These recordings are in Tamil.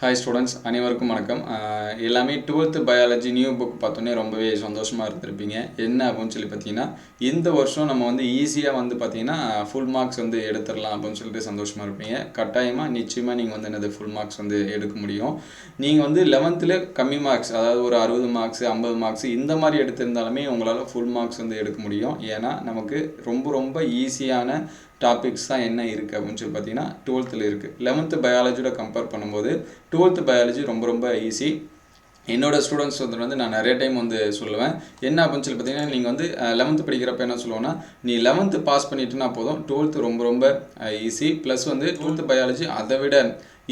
ஹாய் ஸ்டூடெண்ட்ஸ், அனைவருக்கும் வணக்கம். எல்லாமே 12th பயாலஜி நியூ புக் பார்த்தோன்னே ரொம்பவே சந்தோஷமாக இருந்திருப்பீங்க. என்ன அப்படின்னு சொல்லி பார்த்தீங்கன்னா, இந்த வருஷம் நம்ம வந்து ஈஸியாக வந்து பார்த்தீங்கன்னா ஃபுல் மார்க்ஸ் வந்து எடுத்துடலாம் அப்படின்னு சொல்லிட்டு சந்தோஷமாக இருப்பீங்க. கட்டாயமாக நிச்சயமாக நீங்கள் வந்து என்னது ஃபுல் மார்க்ஸ் வந்து எடுக்க முடியும். நீங்கள் வந்து 11th கம்மி மார்க்ஸ், அதாவது ஒரு 60 மார்க்ஸ் 50 மார்க்ஸ் இந்த மாதிரி எடுத்திருந்தாலுமே உங்களால் ஃபுல் மார்க்ஸ் வந்து எடுக்க முடியும். ஏன்னா நமக்கு ரொம்ப ஈஸியான டாபிக்ஸ் தான் என்ன இருக்குது அப்படின்னு சொல்லி பார்த்தீங்கன்னா 12th இருக்குது. 11th பயாலஜியோட கம்பேர் பண்ணும்போது 12th பயாலஜி ரொம்ப ஈஸி. என்னோடய ஸ்டூடெண்ட்ஸ் வந்து நான் நிறைய டைம் வந்து சொல்லுவேன். என்ன அப்படின்னு சொல்லி பார்த்தீங்கன்னா, நீங்கள் வந்து 11th படிக்கிறப்ப என்ன சொல்லுவோன்னா, நீ 11th பாஸ் பண்ணிட்டுனா போதும், 12th ரொம்ப ஈஸி. ப்ளஸ் வந்து 12th பயாலஜி அதை விட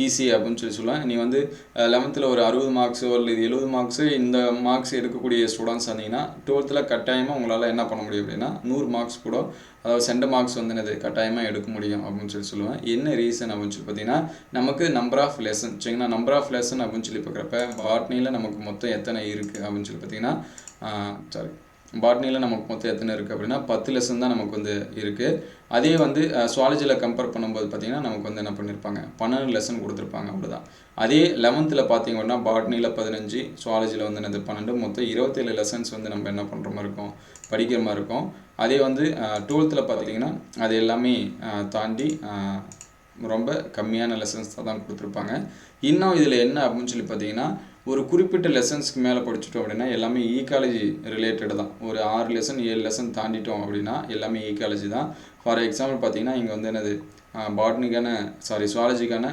ஈஸி அப்படின்னு சொல்லுவேன். நீ வந்து 11th ஒரு 60 மார்க்ஸோ இல்லை 70 மார்க்ஸு இந்த மார்க்ஸ் எடுக்கக்கூடிய ஸ்டூடெண்ட்ஸ் வந்தீங்கன்னா 12th கட்டாயமாக உங்களால் என்ன பண்ண முடியும் அப்படின்னா 100 மார்க்ஸ் கூட, அதாவது சென்ட மார்க்ஸ் வந்து என்னது கட்டாயமாக எடுக்க முடியும் அப்படின்னு சொல்லுவேன். என்ன ரீசன் அப்படின்னு சொல்லி பார்த்தீங்கன்னா, நமக்கு நம்பர் ஆஃப் லெசன் சரிங்களா. நம்பர் ஆஃப் லெசன் அப்படின்னு சொல்லி பார்க்குறப்ப பாட்னியில் நமக்கு மொத்தம் எத்தனை இருக்குது அப்படின்னு சொல்லி பார்த்தீங்கன்னா, பாட்னியில் நமக்கு மொத்தம் எத்தனை இருக்குது அப்படின்னா 10 லெசன் தான் நமக்கு வந்து இருக்குது. அதே வந்து சுவாலஜியில் கம்பேர் பண்ணும்போது பார்த்திங்கன்னா நமக்கு வந்து என்ன பண்ணியிருப்பாங்க 12 லெசன் கொடுத்துருப்பாங்க, அவ்வளோதான். அதே 11th பார்த்தீங்க அப்படின்னா பாட்னியில் 15, சுவாலஜியில் வந்து என்னது 12, மொத்தம் 27 லெசன்ஸ் வந்து நம்ம என்ன பண்ணுற மாதிரி இருக்கும், படிக்கிற மாதிரி இருக்கும். அதே வந்து 12th பார்த்தீங்கன்னா அது எல்லாமே தாண்டி ரொம்ப கம்மியான லெசன்ஸ் தான் கொடுத்துருப்பாங்க. இன்னும் இதில் என்ன அப்படின்னு சொல்லி பார்த்தீங்கன்னா, ஒரு குறிப்பிட்ட லெசன்ஸ்க்கு மேலே படிச்சுட்டோம் அப்படின்னா எல்லாமே ஈக்காலஜி ரிலேட்டட் தான். ஒரு 6 லெசன் 7 லெசன் தாண்டிட்டோம் அப்படின்னா எல்லாமே ஈக்காலஜி தான். ஃபார் எக்ஸாம்பிள் பார்த்தீங்கன்னா, இங்கே வந்து என்னது சுவாலஜிக்கான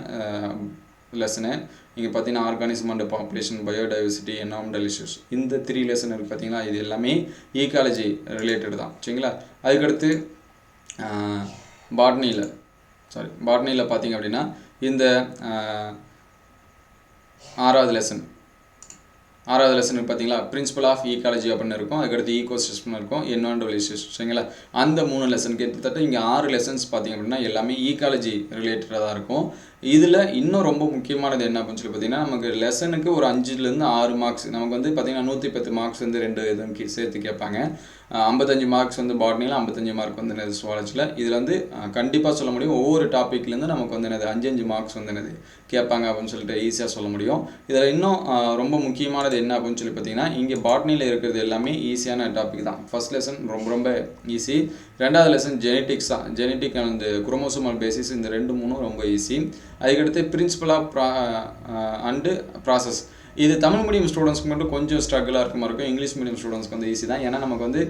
லெசனு இங்கே பார்த்தீங்கன்னா organism and population, biodiversity, environmental issues, இந்த 3 லெசன் இருக்குது பார்த்தீங்களா. இது எல்லாமே ஈக்காலஜி ரிலேட்டட் தான் சரிங்களா. அதுக்கடுத்து பாட்னியில் பார்த்தீங்க அப்படின்னா இந்த 6வது லெசன் பார்த்தீங்களா, பிரின்சிபல் ஆஃப் ஈக்காலஜி அப்படின்னு இருக்கும். அதுக்கடுத்து ஈகோசிஸ்டம் இருக்கும், என்விரான்மெண்டல் இஷ்யூஸ் சரிங்களா. அந்த 3 லெசன் கிட்டத்தட்ட இங்கே 6 லெசன்ஸ் பார்த்தீங்க அப்படின்னா எல்லாமே ஈக்காலஜி ரிலேட்டடாக தான் இருக்கும். இதில் இன்னும் ரொம்ப முக்கியமானது என்ன அப்படின்னு சொல்லி பார்த்தீங்கன்னா, நமக்கு லெசனுக்கு ஒரு 5லேருந்து 6 மார்க்ஸ் நமக்கு வந்து பார்த்தீங்கன்னா 110 மார்க்ஸ் வந்து 2 இதுவும் சேர்த்து கேட்பாங்க. 55 மார்க்ஸ் வந்து பாட்னியில், 55 மார்க் வந்து என்னது சுவாலஜியில். இதில் வந்து கண்டிப்பாக சொல்ல முடியும் ஒவ்வொரு டாப்பிக்லேருந்து நமக்கு வந்து என்னது 5 மார்க்ஸ் வந்து என்னது கேட்பாங்க அப்படின்னு சொல்லிட்டு ஈஸியாக சொல்ல முடியும். இதில் இன்னும் ரொம்ப முக்கியமானது என்ன அப்படின்னு சொல்லி பார்த்தீங்கன்னா, இங்கே பாட்னியில் இருக்கிறது எல்லாமே ஈஸியான டாபிக் தான். ஃபர்ஸ்ட் லெசன் ரொம்ப ஈஸி. 2வது லெசன் ஜெனட்டிக்ஸ் தான். ஜெனட்டிக் அண்ட் குரோமோசோமல் பேசிஸ், இந்த 2 3 ரொம்ப ஈஸி. அதுக்கடுத்து பிரின்சிபல் ஆஃப் அண்டு ப்ராசஸ். இது தமிழ் மீடியம் ஸ்டூடெண்ட்ஸ்க்கு மட்டும் கொஞ்சம் ஸ்ட்ரகிளாக இருக்க மாதிரி இருக்கும். இங்கிலீஷ் மீடியம் ஸ்டூடெண்ட்ஸ்க்கு வந்து ஈஸி தான். ஏன்னா நமக்கு வந்து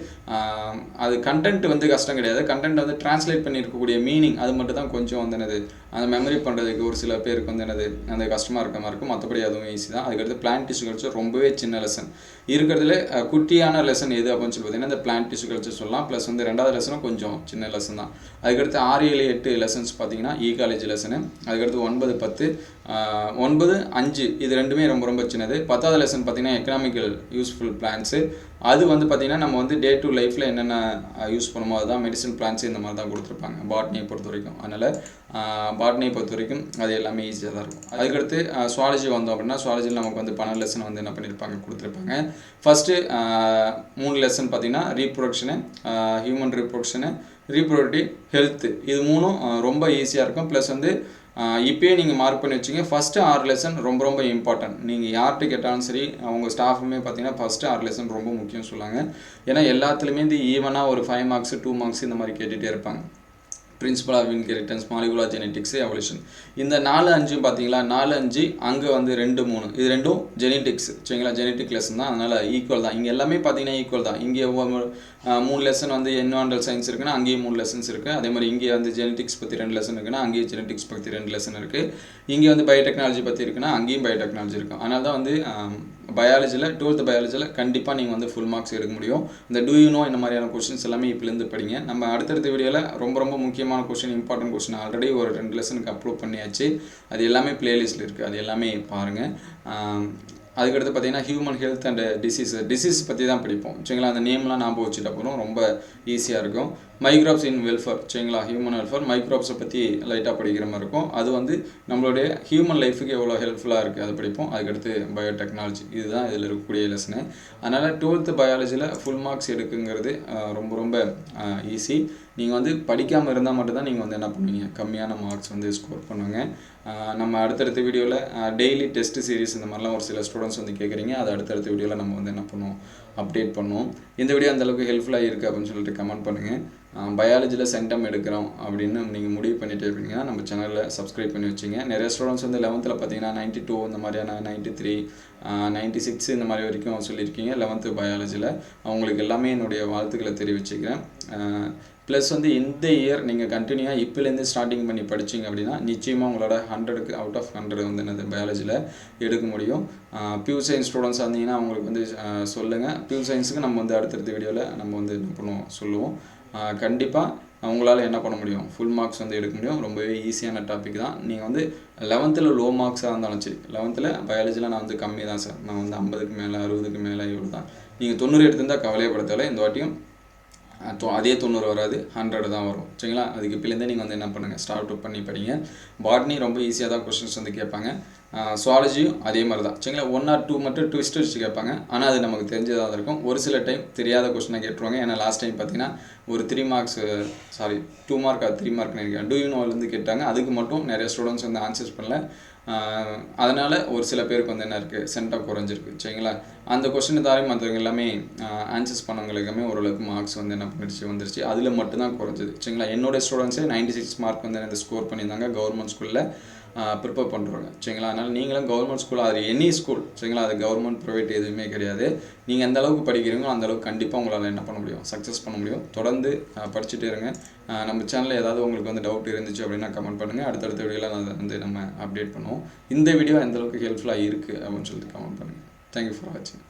அது கண்டென்ட் வந்து கஷ்டம் கிடையாது. கண்டென்ட் வந்து டிரான்ஸ்லேட் பண்ணியிருக்கக்கூடிய மீனிங் அது மட்டும் தான் கொஞ்சம் வந்து என்னது அந்த மெமரி பண்ணுறதுக்கு ஒரு சில பேருக்கு வந்து என்னது அந்த கஷ்டமாக இருக்க மாதிரி இருக்கும். மற்றபடி அதுவும் ஈஸி தான். அதுக்கடுத்து பிளான்ட் டிஷ்யூ கல்ச்சர் ரொம்பவே சின்ன லெசன். இருக்கிறதுல குட்டியான லெசன் எது அப்படின்னு சொல்லி பார்த்தீங்கன்னா இந்த பிளான்ட் டிஷ்யூ கல்ச்சர் சொல்லலாம். ப்ளஸ் வந்து 2வது லெசனும் கொஞ்சம் சின்ன லெசன் தான். அதுக்கடுத்து 6 7 8 லெசன்ஸ் பார்த்தீங்கன்னா ஈகாலஜி லெசனு. அதுக்கடுத்து 9 10 9 5 இது ரெண்டுமே ரொம்ப சின்னது. 10வது லெசன் பார்த்தீங்கன்னா எக்கனாமிக்கல் யூஸ்ஃபுல் பிளான்ஸு. அது வந்து பார்த்திங்கன்னா நம்ம வந்து டே டு லைஃப்பில் என்னென்ன யூஸ் பண்ணுமோ அதுதான் மெடிசன் பிளான்ஸு இந்த மாதிரி தான் கொடுத்துருப்பாங்க பாட்னியை பொறுத்த வரைக்கும். அதனால் பாட்னியை பொறுத்த வரைக்கும் அது எல்லாமே ஈஸியாக தான் இருக்கும். அதுக்கடுத்து சுவாலஜி வந்தோம் அப்படின்னா சுவாலஜியில் நமக்கு வந்து 12 லெசன் வந்து என்ன பண்ணியிருப்பாங்க கொடுத்துருப்பாங்க. ஃபஸ்ட்டு 3 லெசன் பார்த்திங்கன்னா ரீப்ரொடக்ஷனு, ஹியூமன் ரீப்ரொடக்ஷனு, ரீப்ரொடக்டிவ் ஹெல்த்து, இது 3ம் ரொம்ப ஈஸியாக இருக்கும். ப்ளஸ் வந்து இப்போயே நீங்கள் மார்க் பண்ணி வச்சுங்க. ஃபஸ்ட்டு 6 லெசன் ரொம்ப இம்பார்ட்டன்ட். நீங்கள் யார்கிட்ட கேட்டாலும் சரி அவங்க ஸ்டாஃபுமே பார்த்தீங்கன்னா ஃபஸ்ட்டு 6 லெசன் ரொம்ப முக்கியம் சொல்லுவாங்க. ஏன்னா எல்லாத்துலேயுமே இந்த ஈவனாக ஒரு 5 மார்க்ஸ் 2 மார்க்ஸ் இந்த மாதிரி கேட்டுகிட்டே இருப்பாங்க. Principle of inheritance, molecular genetics, evolution, இந்த 4 5 பார்த்தீங்களா. 4 5 அங்கே வந்து 2 3 இது ரெண்டும் ஜெனட்டிக்ஸ் சரிங்களா. ஜெனட்டிக் லெசன் தான். அதனால் ஈக்குவல் தான். இங்கே எல்லாமே பார்த்தீங்கன்னா ஈக்குவல் தான். இங்கே 3 லெசன் வந்து என்விரான்மெண்டல் சயின்ஸ் இருக்குன்னா அங்கேயும் 3 லெசன்ஸ் இருக்குது. அதே மாதிரி இங்கே வந்து ஜெனட்டிக்ஸ் பற்றி 2 லெசன் இருக்குன்னா அங்கேயும் ஜெனட்டிக்ஸ் பற்றி 2 லெசன் இருக்குது. இங்கே வந்து பயோடெக்னாலஜி பற்றி இருக்குன்னா அங்கேயும் பயோடெக்னாலஜி இருக்கும். அதனால தான் வந்து பயாலஜியில் 12th பயாலஜியில் கண்டிப்பாக நீங்கள் வந்து ஃபுல் மார்க்ஸ் எடுக்க முடியும். இந்த டூ யூ நோ இந்த மாதிரியான கொஸ்டின்ஸ் எல்லாமே இப்போலேருந்து படிங்க. நம்ம அடுத்தடுத்த வீடியோவில் ரொம்ப முக்கியமான கொஸ்டின், இம்பார்ட்டன்ட் கொஸ்டின் ஆல்ரெடி ஒரு 2 லெசனுக்கு அப்லோட் பண்ணியாச்சு. அது எல்லாமே பிளேலிஸ்ட்டில் இருக்குது. அது எல்லாமே பாருங்கள். அதுக்கடுத்து பார்த்தீங்கன்னா ஹியூமன் ஹெல்த் அண்ட் டிசீஸ் பற்றி தான் படிப்போம் சரிங்களா. அந்த நேம்லாம் ஞாபகம் வச்சுட்டு அப்புறம் ரொம்ப ஈஸியாக இருக்கும். மைக்ரோப்ஸ் இன் வெல்ஃபேர் சரிங்களா, ஹியூமன் வெல்ஃபேர் மைக்ரோப்ஸை பற்றி லைட்டாக படிக்கிற மாதிரி இருக்கும். அது வந்து நம்மளுடைய ஹியூமன் லைஃபுக்கு எவ்வளோ ஹெல்ப்ஃபுல்லாக இருக்குது அதை படிப்போம். அதுக்கடுத்து பயோடெக்னாலஜி, இதுதான் இதில் இருக்கக்கூடிய லெசனு. அதனால் 12th பயாலஜியில் ஃபுல் மார்க்ஸ் எடுக்குங்கிறது ரொம்ப ரொம்ப ஈஸி. நீங்கள் வந்து படிக்காமல் இருந்தால் மட்டும்தான் நீங்கள் வந்து என்ன பண்ணுவீங்க, கம்மியான மார்க்ஸ் வந்து ஸ்கோர் பண்ணுவீங்க. நம்ம அடுத்தடுத்த வீடியோவில் டெய்லி டெஸ்ட் சீரிஸ் இந்த மாதிரிலாம் ஒரு சில ஸ்டூடெண்ட்ஸ் வந்து கேட்குறீங்க. அது அடுத்தடுத்த வீடியோவில் நம்ம வந்து என்ன பண்ணுவோம், அப்டேட் பண்ணுவோம். இந்த வீடியோ அந்தளவுக்கு ஹெல்ப்ஃபுல்லாக இருக்குது அப்படின்னு சொல்லிட்டு கமெண்ட் பண்ணுங்கள். பயாலஜியில் சென்டம் எடுக்கிறோம் அப்படின்னு நீங்கள் முடிவு பண்ணிட்டு இருப்பீங்கன்னா நம்ம சேனலில் சப்ஸ்கிரைப் பண்ணி வச்சுங்க. நிறைய ஸ்டூடெண்ட்ஸ் வந்து 11th பார்த்தீங்கன்னா 92 இந்த மாதிரியான 93 96 இந்த மாதிரி வரைக்கும் சொல்லியிருக்கீங்க 11th பயாலஜியில். அவங்களுக்கு எல்லாமே என்னுடைய வாழ்த்துக்களை தெரிவிச்சுக்கிறேன். ப்ளஸ் வந்து இந்த இயர் நீங்கள் கண்டினியூவாக இப்போலேருந்து ஸ்டார்டிங் பண்ணி படிச்சிங்க அப்படின்னா நிச்சயமாக உங்களோட 100க்கு அவுட் ஆஃப் 100 வந்து என்னது பயாலஜியில் எடுக்க முடியும். பியூர் சயின்ஸ் ஸ்டூடெண்ட்ஸாக இருந்தீங்கன்னா அவங்களுக்கு வந்து சொல்லுங்கள். பியூர் சயின்ஸுக்கு நம்ம வந்து அடுத்தடுத்த வீடியோவில் நம்ம வந்து என்ன பண்ணுவோம் சொல்லுவோம். கண்டிப்பாக உங்களால் என்ன பண்ண முடியும், ஃபுல் மார்க்ஸ் வந்து எடுக்க முடியும். ரொம்பவே ஈஸியான டாபிக் தான். நீங்கள் வந்து 11th லோ மார்க்ஸாக இருந்தாலும் சரி, 11th பயாலஜியில் நான் வந்து கம்மி தான் சார், நான் வந்து 50க்கு மேலே 60க்கு மேலே இவ்வளோ தான், நீங்கள் 90 எடுத்திருந்தால் கவலையப்படுத்தலை. இந்த வாட்டியும் அதே 90 வராது, 100 தான் வரும் சரிங்களா. அதுக்கு இப்போலேருந்தே நீங்கள் வந்து என்ன பண்ணுங்கள், ஸ்டார்ட் அப் பண்ணி படிங்க. பாட்னி ரொம்ப ஈஸியாக தான் கொஸ்டின்ஸ் வந்து கேட்பாங்க. சுவாலஜியும் அதே மாதிரி தான் சரிங்களா. 1 or 2 மட்டும் ட்விஸ்ட் வச்சு கேட்பாங்க. ஆனால் அது நமக்கு தெரிஞ்சதாக தான் இருக்கும். ஒரு சில டைம் தெரியாத கொஸ்டினாக கேட்டுருவாங்க. ஏன்னா லாஸ்ட் டைம் பார்த்தீங்கன்னா ஒரு 2 மார்க் 3 மார்க் நினைக்கிறேன் டூ யூ நோலேருந்து கேட்டாங்க. அதுக்கு மட்டும் நிறைய ஸ்டூடெண்ட்ஸ் வந்து ஆன்சர்ஸ் பண்ணல. அதனால் ஒரு சில பேருக்கு வந்து என்ன இருக்குது, சென்டம் குறைஞ்சிருக்கு சரிங்களா. அந்த கொஸ்டினை தாரி மற்றவங்க எல்லாமே ஆன்சர்ஸ் பண்ணவங்களுக்குமே ஓரளவுக்கு மார்க்ஸ் வந்து என்ன வந்துருச்சு. அதில் மட்டும்தான் குறைஞ்சிது சரிங்களா. என்னோடய ஸ்டூடெண்ட்ஸே 96 மார்க் வந்து எனக்கு ஸ்கோர் பண்ணியிருந்தாங்க கவர்மெண்ட் ஸ்கூலில் ப்ரிப்பேர் பண்ணுறாங்க சரிங்களா. அதனால் நீங்களும் கவர்மெண்ட் ஸ்கூல், அது எனி ஸ்கூல் சரிங்களா, அது கவர்மெண்ட் ப்ரைவேட் எதுவுமே கிடையாது. நீங்கள் எந்த அளவுக்கு படிக்கிறீங்களோ அந்தளவுக்கு கண்டிப்பாக உங்களால் என்ன பண்ண முடியும், சக்ஸஸ் பண்ண முடியும். தொடர்ந்து படிச்சுட்டே இருங்க. நம்ம சேனலில் ஏதாவது உங்களுக்கு வந்து டவுட் இருந்துச்சு அப்படின்னா கமெண்ட் பண்ணுங்கள். அடுத்தடுத்த வீடியோவில் அதை வந்து நம்ம அப்டேட் பண்ணுவோம். இந்த வீடியோ எந்தளவுக்கு ஹெல்ப்ஃபுல்லாக இருக்குது அப்படின்னு சொல்லிட்டு கமெண்ட் பண்ணுங்கள். தேங்க்யூ ஃபார் வாட்சிங்.